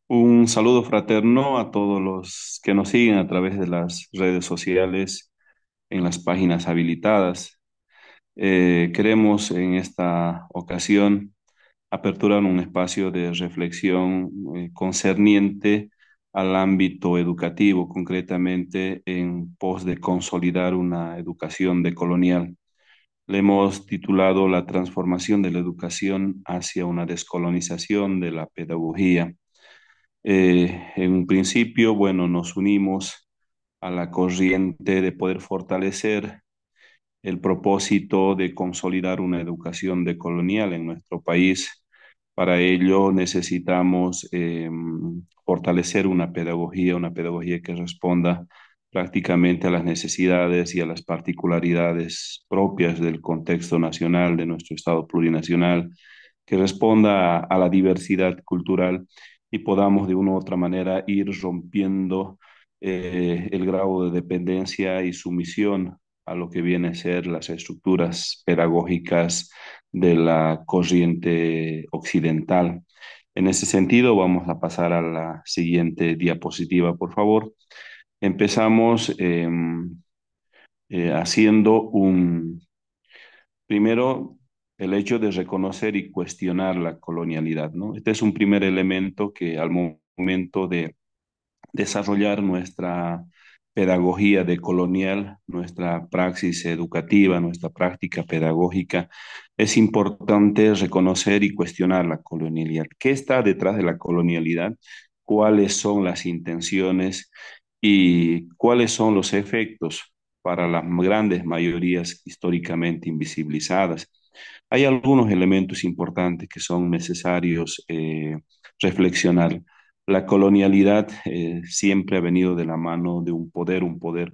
Un saludo fraterno a todos los que nos siguen a través de las redes sociales en las páginas habilitadas. Queremos en esta ocasión aperturar un espacio de reflexión concerniente al ámbito educativo, concretamente en pos de consolidar una educación decolonial. Le hemos titulado La transformación de la educación hacia una descolonización de la pedagogía. En un principio, bueno, nos unimos a la corriente de poder fortalecer el propósito de consolidar una educación decolonial en nuestro país. Para ello necesitamos fortalecer una pedagogía que responda prácticamente a las necesidades y a las particularidades propias del contexto nacional, de nuestro Estado plurinacional, que responda a la diversidad cultural y podamos de una u otra manera ir rompiendo el grado de dependencia y sumisión a lo que viene a ser las estructuras pedagógicas de la corriente occidental. En ese sentido, vamos a pasar a la siguiente diapositiva, por favor. Empezamos haciendo primero, el hecho de reconocer y cuestionar la colonialidad, ¿no? Este es un primer elemento que al momento de desarrollar nuestra pedagogía decolonial, nuestra praxis educativa, nuestra práctica pedagógica, es importante reconocer y cuestionar la colonialidad. ¿Qué está detrás de la colonialidad? ¿Cuáles son las intenciones y cuáles son los efectos para las grandes mayorías históricamente invisibilizadas? Hay algunos elementos importantes que son necesarios reflexionar. La colonialidad siempre ha venido de la mano de un poder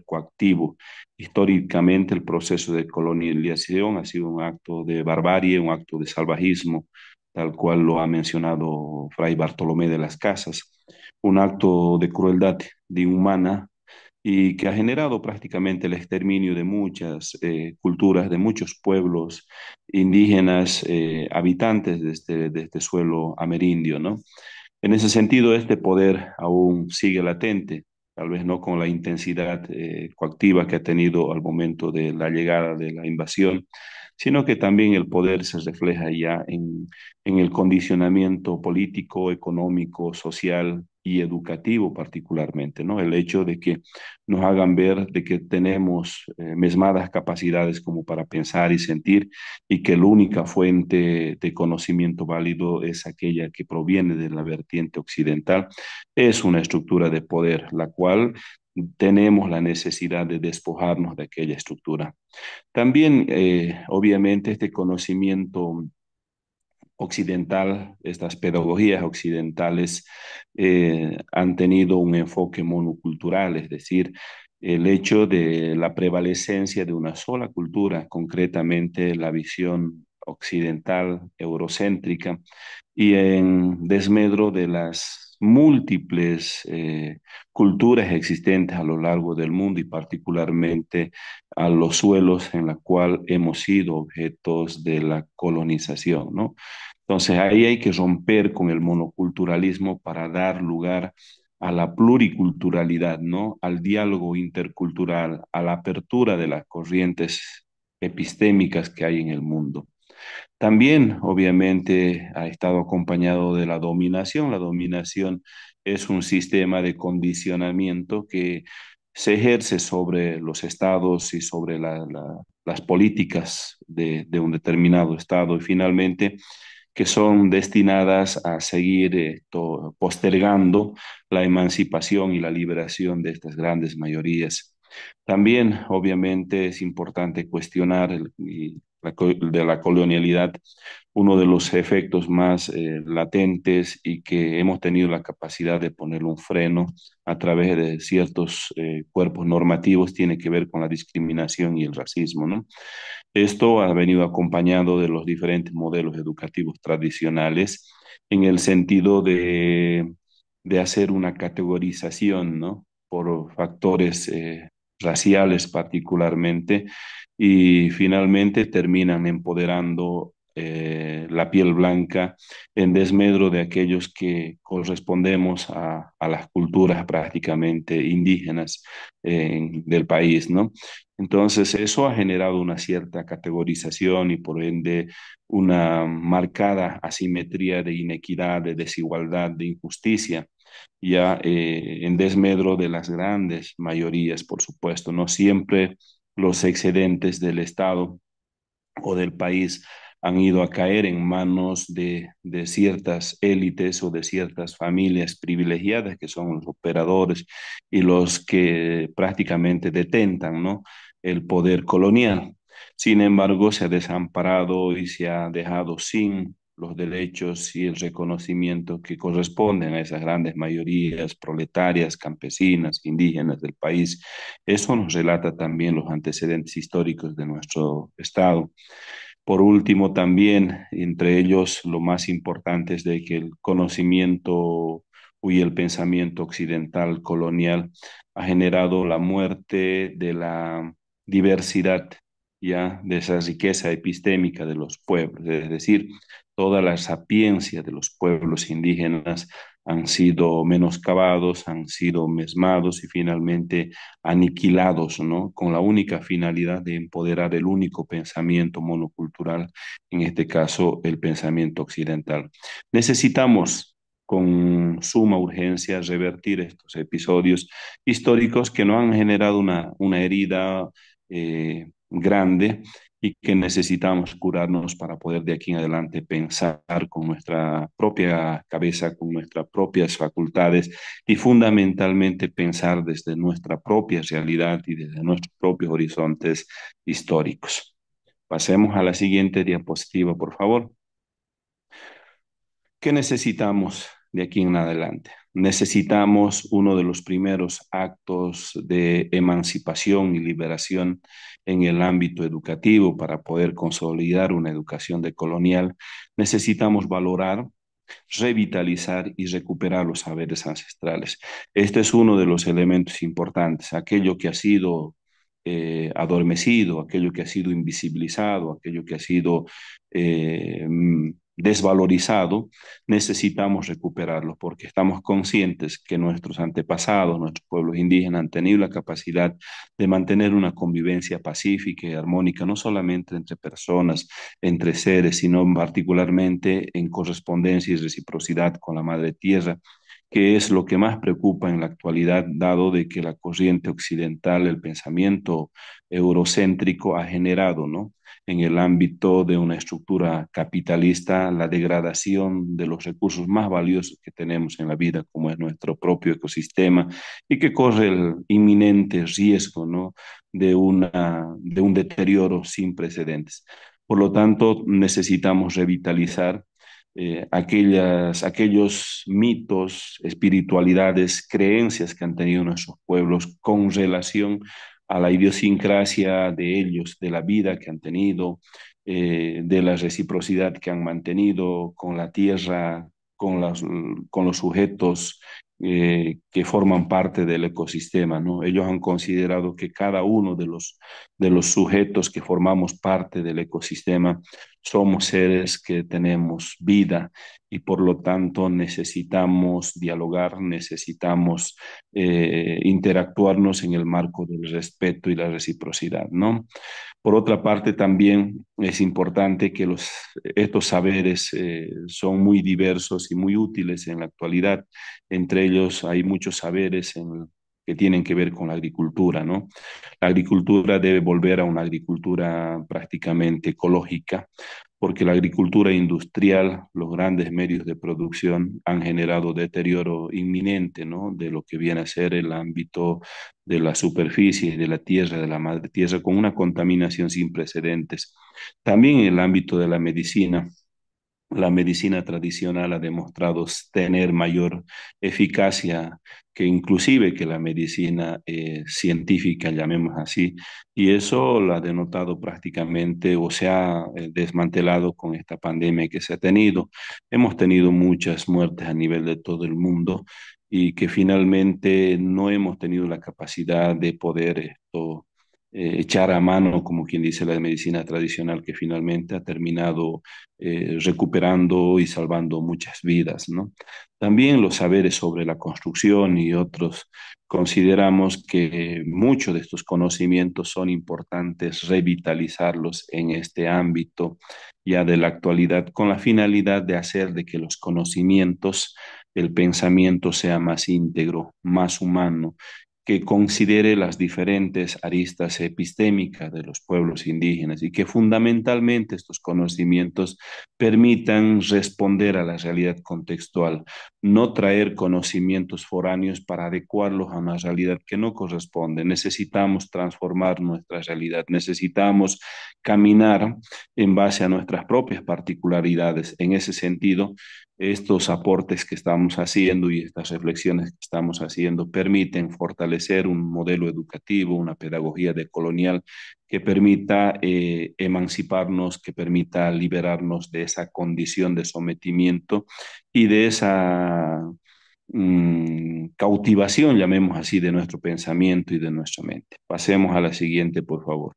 coactivo. Históricamente el proceso de colonialización ha sido un acto de barbarie, un acto de salvajismo, tal cual lo ha mencionado Fray Bartolomé de las Casas, un acto de crueldad de inhumana y que ha generado prácticamente el exterminio de muchas culturas, de muchos pueblos indígenas, habitantes de este suelo amerindio, ¿no? En ese sentido, este poder aún sigue latente, tal vez no con la intensidad coactiva que ha tenido al momento de la llegada de la invasión, sino que también el poder se refleja ya en el condicionamiento político, económico, social y educativo particularmente, ¿no? El hecho de que nos hagan ver de que tenemos mesmadas capacidades como para pensar y sentir y que la única fuente de conocimiento válido es aquella que proviene de la vertiente occidental, es una estructura de poder, la cual tenemos la necesidad de despojarnos de aquella estructura. También, obviamente, este conocimiento occidental, estas pedagogías occidentales han tenido un enfoque monocultural, es decir, el hecho de la prevalecencia de una sola cultura, concretamente la visión occidental, eurocéntrica, y en desmedro de las múltiples culturas existentes a lo largo del mundo y particularmente a los suelos en los cuales hemos sido objetos de la colonización, ¿no? Entonces ahí hay que romper con el monoculturalismo para dar lugar a la pluriculturalidad, ¿no? Al diálogo intercultural, a la apertura de las corrientes epistémicas que hay en el mundo. También, obviamente, ha estado acompañado de la dominación. La dominación es un sistema de condicionamiento que se ejerce sobre los estados y sobre las políticas de un determinado estado y finalmente que son destinadas a seguir postergando la emancipación y la liberación de estas grandes mayorías. También, obviamente, es importante cuestionar de la colonialidad, uno de los efectos más latentes y que hemos tenido la capacidad de ponerle un freno a través de ciertos cuerpos normativos tiene que ver con la discriminación y el racismo, ¿no? Esto ha venido acompañado de los diferentes modelos educativos tradicionales en el sentido de hacer una categorización, ¿no? Por factores raciales particularmente y finalmente terminan empoderando la piel blanca en desmedro de aquellos que correspondemos a las culturas prácticamente indígenas del país, ¿no? Entonces, eso ha generado una cierta categorización y por ende una marcada asimetría de inequidad, de desigualdad, de injusticia, ya en desmedro de las grandes mayorías, por supuesto. No siempre los excedentes del Estado o del país han ido a caer en manos de ciertas élites o de ciertas familias privilegiadas que son los operadores y los que prácticamente detentan, ¿no?, el poder colonial. Sin embargo, se ha desamparado y se ha dejado sin los derechos y el reconocimiento que corresponden a esas grandes mayorías proletarias, campesinas, indígenas del país. Eso nos relata también los antecedentes históricos de nuestro Estado. Por último, también, entre ellos, lo más importante es de que el conocimiento y el pensamiento occidental colonial ha generado la muerte de la diversidad, ya, de esa riqueza epistémica de los pueblos, es decir, toda la sapiencia de los pueblos indígenas han sido menoscabados, han sido mesmados y finalmente aniquilados, ¿no? Con la única finalidad de empoderar el único pensamiento monocultural, en este caso el pensamiento occidental. Necesitamos con suma urgencia revertir estos episodios históricos que no han generado una herida grande y que necesitamos curarnos para poder de aquí en adelante pensar con nuestra propia cabeza, con nuestras propias facultades y fundamentalmente pensar desde nuestra propia realidad y desde nuestros propios horizontes históricos. Pasemos a la siguiente diapositiva, por favor. ¿Qué necesitamos de aquí en adelante? Necesitamos uno de los primeros actos de emancipación y liberación en el ámbito educativo para poder consolidar una educación decolonial. Necesitamos valorar, revitalizar y recuperar los saberes ancestrales. Este es uno de los elementos importantes, aquello que ha sido adormecido, aquello que ha sido invisibilizado, aquello que ha sido desvalorizado, necesitamos recuperarlo porque estamos conscientes que nuestros antepasados, nuestros pueblos indígenas han tenido la capacidad de mantener una convivencia pacífica y armónica, no solamente entre personas, entre seres, sino particularmente en correspondencia y reciprocidad con la Madre Tierra, que es lo que más preocupa en la actualidad, dado de que la corriente occidental, el pensamiento eurocéntrico ha generado, ¿no?, en el ámbito de una estructura capitalista, la degradación de los recursos más valiosos que tenemos en la vida, como es nuestro propio ecosistema, y que corre el inminente riesgo, ¿no?, de un deterioro sin precedentes. Por lo tanto, necesitamos revitalizar aquellos mitos, espiritualidades, creencias que han tenido nuestros pueblos con relación a la idiosincrasia de ellos, de la vida que han tenido, de la reciprocidad que han mantenido con la tierra, con los sujetos que forman parte del ecosistema, ¿no? Ellos han considerado que cada uno de los sujetos que formamos parte del ecosistema somos seres que tenemos vida y por lo tanto necesitamos dialogar, necesitamos interactuarnos en el marco del respeto y la reciprocidad, ¿no? Por otra parte, también es importante que estos saberes son muy diversos y muy útiles en la actualidad. Entre ellos hay muchos saberes que tienen que ver con la agricultura, ¿no? La agricultura debe volver a una agricultura prácticamente ecológica, porque la agricultura industrial, los grandes medios de producción han generado deterioro inminente, ¿no?, de lo que viene a ser el ámbito de la superficie, de la tierra, de la madre tierra, con una contaminación sin precedentes. También en el ámbito de la medicina tradicional ha demostrado tener mayor eficacia que inclusive que la medicina científica, llamemos así, y eso lo ha denotado prácticamente o se ha desmantelado con esta pandemia que se ha tenido. Hemos tenido muchas muertes a nivel de todo el mundo y que finalmente no hemos tenido la capacidad de poder esto echar a mano, como quien dice, la medicina tradicional que finalmente ha terminado recuperando y salvando muchas vidas, ¿no? También los saberes sobre la construcción y otros, consideramos que muchos de estos conocimientos son importantes revitalizarlos en este ámbito ya de la actualidad, con la finalidad de hacer de que los conocimientos, el pensamiento sea más íntegro, más humano, que considere las diferentes aristas epistémicas de los pueblos indígenas y que fundamentalmente estos conocimientos permitan responder a la realidad contextual, no traer conocimientos foráneos para adecuarlos a una realidad que no corresponde. Necesitamos transformar nuestra realidad, necesitamos caminar en base a nuestras propias particularidades. En ese sentido, estos aportes que estamos haciendo y estas reflexiones que estamos haciendo permiten fortalecer un modelo educativo, una pedagogía decolonial que permita emanciparnos, que permita liberarnos de esa condición de sometimiento y de esa cautivación, llamemos así, de nuestro pensamiento y de nuestra mente. Pasemos a la siguiente, por favor.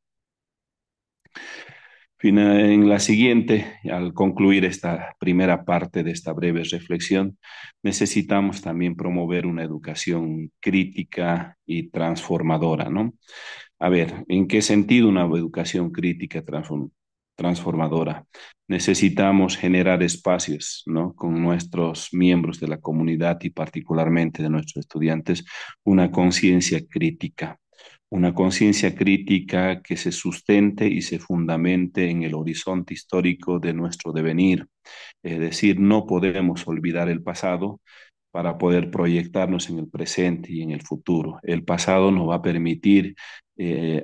En la siguiente, al concluir esta primera parte de esta breve reflexión, necesitamos también promover una educación crítica y transformadora, ¿no? A ver, ¿en qué sentido una educación crítica transformadora? Necesitamos generar espacios, ¿no? Con nuestros miembros de la comunidad y particularmente de nuestros estudiantes, una conciencia crítica que se sustente y se fundamente en el horizonte histórico de nuestro devenir. Es decir, no podemos olvidar el pasado para poder proyectarnos en el presente y en el futuro. El pasado nos va a permitir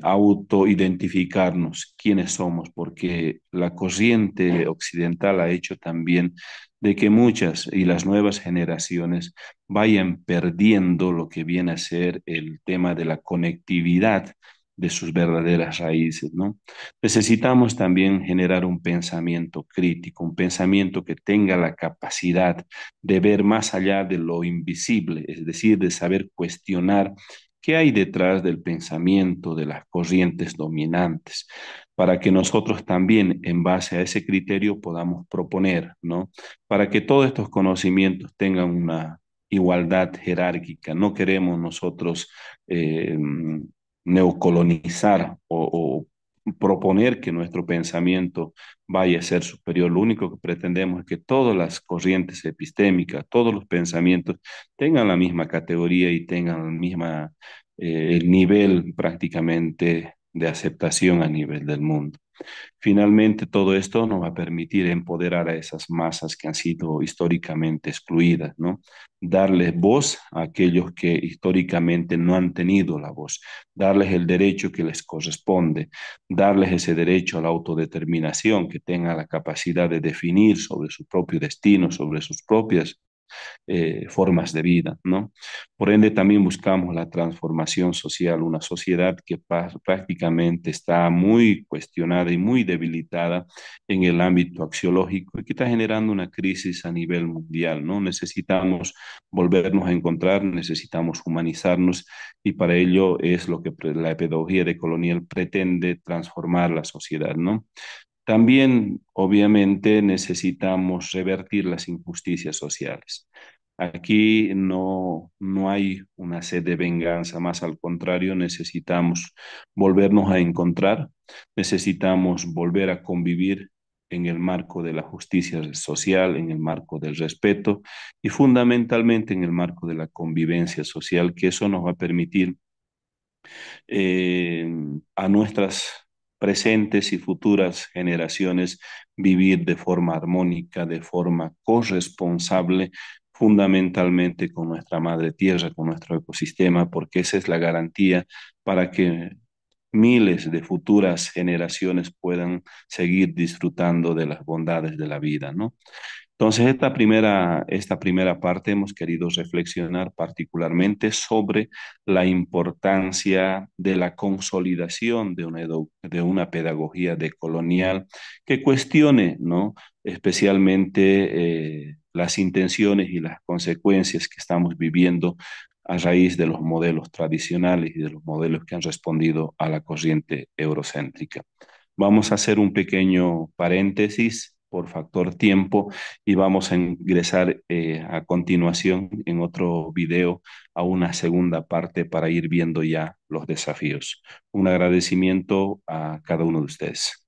autoidentificarnos quiénes somos, porque la corriente occidental ha hecho también de que muchas y las nuevas generaciones vayan perdiendo lo que viene a ser el tema de la conectividad de sus verdaderas raíces, ¿no? Necesitamos también generar un pensamiento crítico, un pensamiento que tenga la capacidad de ver más allá de lo invisible, es decir, de saber cuestionar qué hay detrás del pensamiento de las corrientes dominantes, para que nosotros también, en base a ese criterio, podamos proponer, ¿no? Para que todos estos conocimientos tengan una igualdad jerárquica. No queremos nosotros neocolonizar o proponer que nuestro pensamiento vaya a ser superior. Lo único que pretendemos es que todas las corrientes epistémicas, todos los pensamientos tengan la misma categoría y tengan la misma, el nivel prácticamente de aceptación a nivel del mundo. Finalmente, todo esto nos va a permitir empoderar a esas masas que han sido históricamente excluidas, ¿no? Darles voz a aquellos que históricamente no han tenido la voz, darles el derecho que les corresponde, darles ese derecho a la autodeterminación, que tengan la capacidad de definir sobre su propio destino, sobre sus propias formas de vida, ¿no? Por ende, también buscamos la transformación social, una sociedad que prácticamente está muy cuestionada y muy debilitada en el ámbito axiológico y que está generando una crisis a nivel mundial, ¿no? Necesitamos volvernos a encontrar, necesitamos humanizarnos y para ello es lo que la pedagogía decolonial pretende transformar la sociedad, ¿no? También, obviamente, necesitamos revertir las injusticias sociales. Aquí no hay una sed de venganza, más al contrario, necesitamos volvernos a encontrar, necesitamos volver a convivir en el marco de la justicia social, en el marco del respeto y fundamentalmente en el marco de la convivencia social, que eso nos va a permitir eh, a nuestras presentes y futuras generaciones vivir de forma armónica, de forma corresponsable, fundamentalmente con nuestra madre tierra, con nuestro ecosistema, porque esa es la garantía para que miles de futuras generaciones puedan seguir disfrutando de las bondades de la vida, ¿no? Entonces, esta primera parte hemos querido reflexionar particularmente sobre la importancia de la consolidación de una pedagogía decolonial que cuestione, ¿no? Especialmente las intenciones y las consecuencias que estamos viviendo a raíz de los modelos tradicionales y de los modelos que han respondido a la corriente eurocéntrica. Vamos a hacer un pequeño paréntesis por factor tiempo y vamos a ingresar a continuación en otro video a una segunda parte para ir viendo ya los desafíos. Un agradecimiento a cada uno de ustedes.